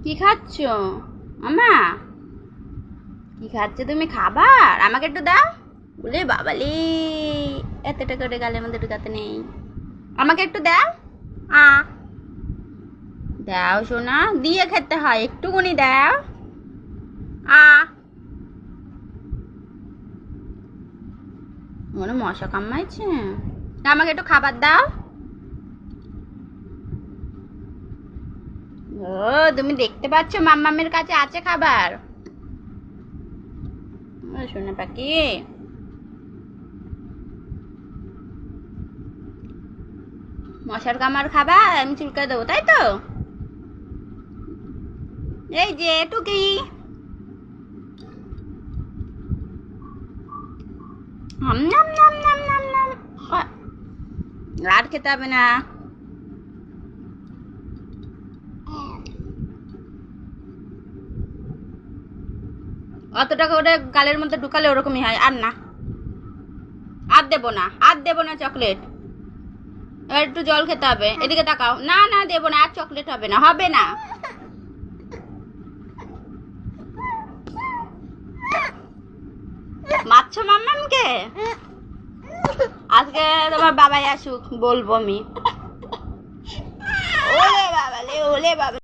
কি খাচ্ছ আমা? কি খাচ্ছ তুমি? খাবার আমাকে একটু দাও। বলে বাবালি, এতটা করে গালের মধ্যে ঢুকাতে নেই। আমাকে একটু দাও। আ দাও সোনা, দিয়ে খেতে হয়, একটুকুনি দাও। আ মনে মশা কামড়াইছে। আমাকে একটু খাবার দাও। ও তুমি দেখতে পাচ্ছ মাম্মামের কাছে আছে খাবার। সোনা পাখি, মশার কামড় খাবার আমি চুলকায় দেবো, তাই তো? এই যে টুকি, হাম নাম নাম নাম নাম নাম। আর খেতে হবে না। অত টাকা ওটা গালের মধ্যে ঢুকালে ওরকমই হয়। আর না, আর দেবো না, আর দেবো না চকলেট। এবার একটু জল খেতে হবে। এদিকে তাকাও। না না দেবো না, আর চকলেট হবে না, হবে না। মারছো মাম্মামকে? আজকে তোমার বাবাই আসুক, বলবো আমি। ওলে বাবা লে, ওলে বাবা।